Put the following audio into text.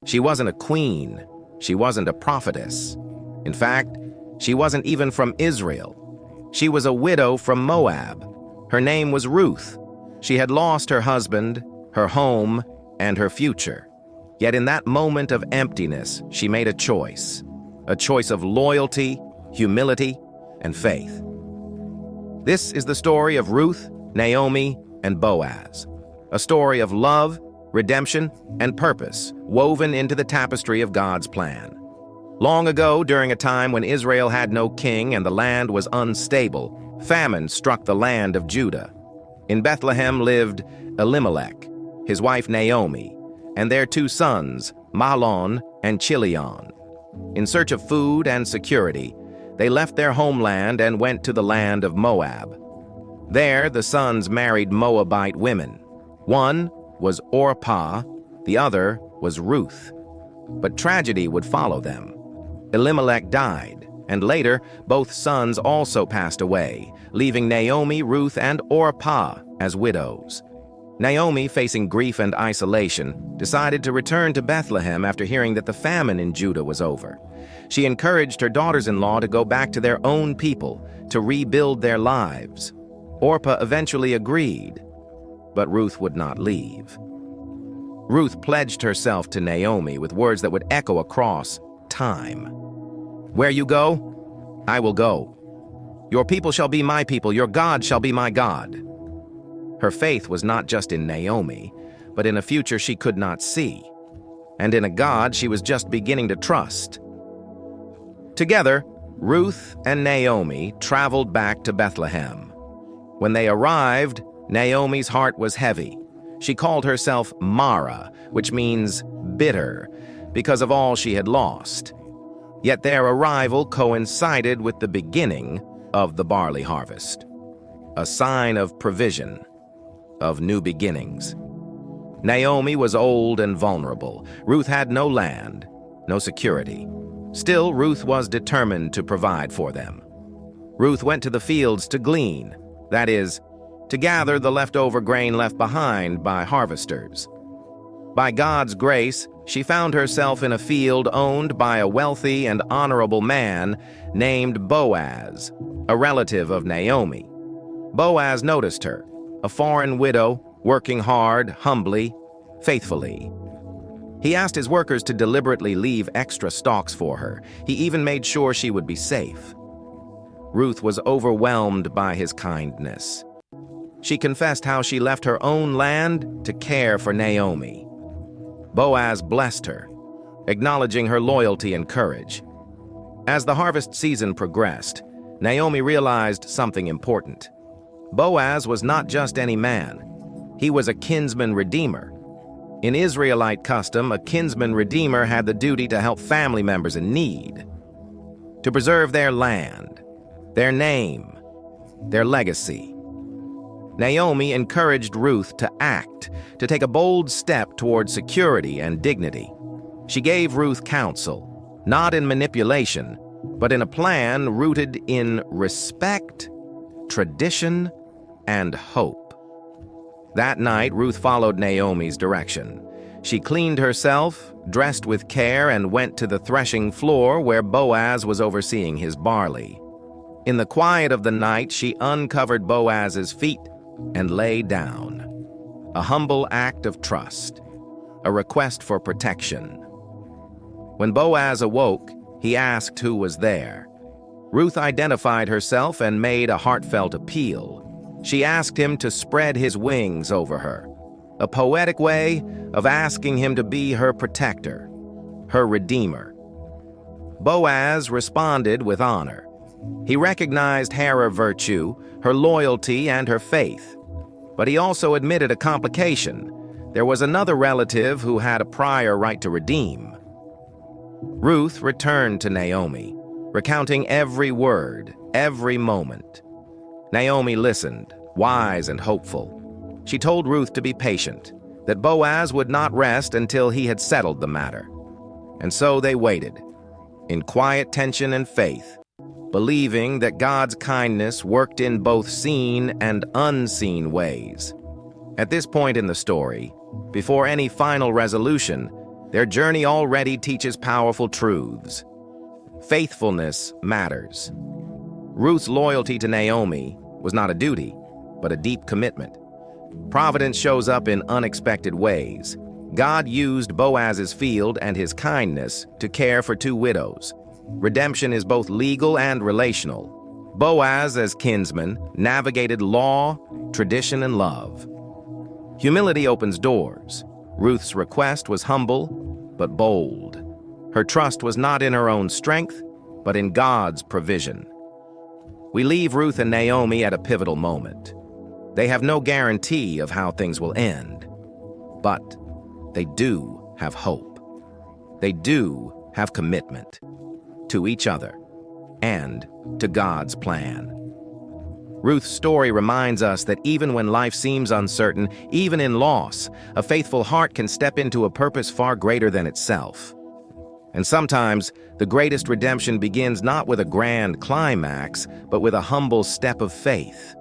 She wasn't a queen. She wasn't a prophetess. In fact, she wasn't even from Israel. She was a widow from Moab. Her name was Ruth. She had lost her husband, her home, and her future. Yet in that moment of emptiness, she made a choice of loyalty, humility, and faith. This is the story of Ruth, Naomi, and Boaz, a story of love, redemption, and purpose woven into the tapestry of God's plan. Long ago, during a time when Israel had no king and the land was unstable, famine struck the land of Judah. In Bethlehem lived Elimelech, his wife Naomi, and their two sons, Mahlon and Chilion. In search of food and security, they left their homeland and went to the land of Moab. There, the sons married Moabite women. One was Orpah, the other was Ruth. But tragedy would follow them. Elimelech died, and later, both sons also passed away, leaving Naomi, Ruth, and Orpah as widows. Naomi, facing grief and isolation, decided to return to Bethlehem after hearing that the famine in Judah was over. She encouraged her daughters-in-law to go back to their own people, to rebuild their lives. Orpah eventually agreed, but Ruth would not leave. Ruth pledged herself to Naomi with words that would echo across time. "Where you go, I will go. Your people shall be my people, your God shall be my God." Her faith was not just in Naomi, but in a future she could not see, and in a God she was just beginning to trust. Together, Ruth and Naomi traveled back to Bethlehem. When they arrived, Naomi's heart was heavy. She called herself Mara, which means bitter, because of all she had lost. Yet their arrival coincided with the beginning of the barley harvest, a sign of provision, of new beginnings. Naomi was old and vulnerable. Ruth had no land, no security. Still, Ruth was determined to provide for them. Ruth went to the fields to glean, that is, to gather the leftover grain left behind by harvesters. By God's grace, she found herself in a field owned by a wealthy and honorable man named Boaz, a relative of Naomi. Boaz noticed her, a foreign widow, working hard, humbly, faithfully. He asked his workers to deliberately leave extra stalks for her. He even made sure she would be safe. Ruth was overwhelmed by his kindness. She confessed how she left her own land to care for Naomi. Boaz blessed her, acknowledging her loyalty and courage. As the harvest season progressed, Naomi realized something important. Boaz was not just any man. He was a kinsman redeemer. In Israelite custom, a kinsman redeemer had the duty to help family members in need, to preserve their land, their name, their legacy. Naomi encouraged Ruth to act, to take a bold step toward security and dignity. She gave Ruth counsel, not in manipulation, but in a plan rooted in respect, tradition, and hope. That night, Ruth followed Naomi's direction. She cleaned herself, dressed with care, and went to the threshing floor where Boaz was overseeing his barley. In the quiet of the night, she uncovered Boaz's feet and lay down. A humble act of trust, a request for protection. When Boaz awoke, he asked who was there. Ruth identified herself and made a heartfelt appeal. She asked him to spread his wings over her, a poetic way of asking him to be her protector, her redeemer. Boaz responded with honor. He recognized her virtue, her loyalty, and her faith. But he also admitted a complication. There was another relative who had a prior right to redeem. Ruth returned to Naomi, recounting every word, every moment. Naomi listened, wise and hopeful. She told Ruth to be patient, that Boaz would not rest until he had settled the matter. And so they waited, in quiet tension and faith, believing that God's kindness worked in both seen and unseen ways. At this point in the story, before any final resolution, Their journey already teaches powerful truths. Faithfulness matters. Ruth's loyalty to Naomi was not a duty, but a deep commitment. Providence shows up in unexpected ways. God used Boaz's field and his kindness to care for two widows. Redemption is both legal and relational. Boaz, as kinsman, navigated law, tradition, and love. Humility opens doors. Ruth's request was humble, but bold. Her trust was not in her own strength, but in God's provision. We leave Ruth and Naomi at a pivotal moment. They have no guarantee of how things will end, but they do have hope. They do have commitment to each other and to God's plan. Ruth's story reminds us that even when life seems uncertain, even in loss, a faithful heart can step into a purpose far greater than itself. And sometimes, the greatest redemption begins not with a grand climax, but with a humble step of faith.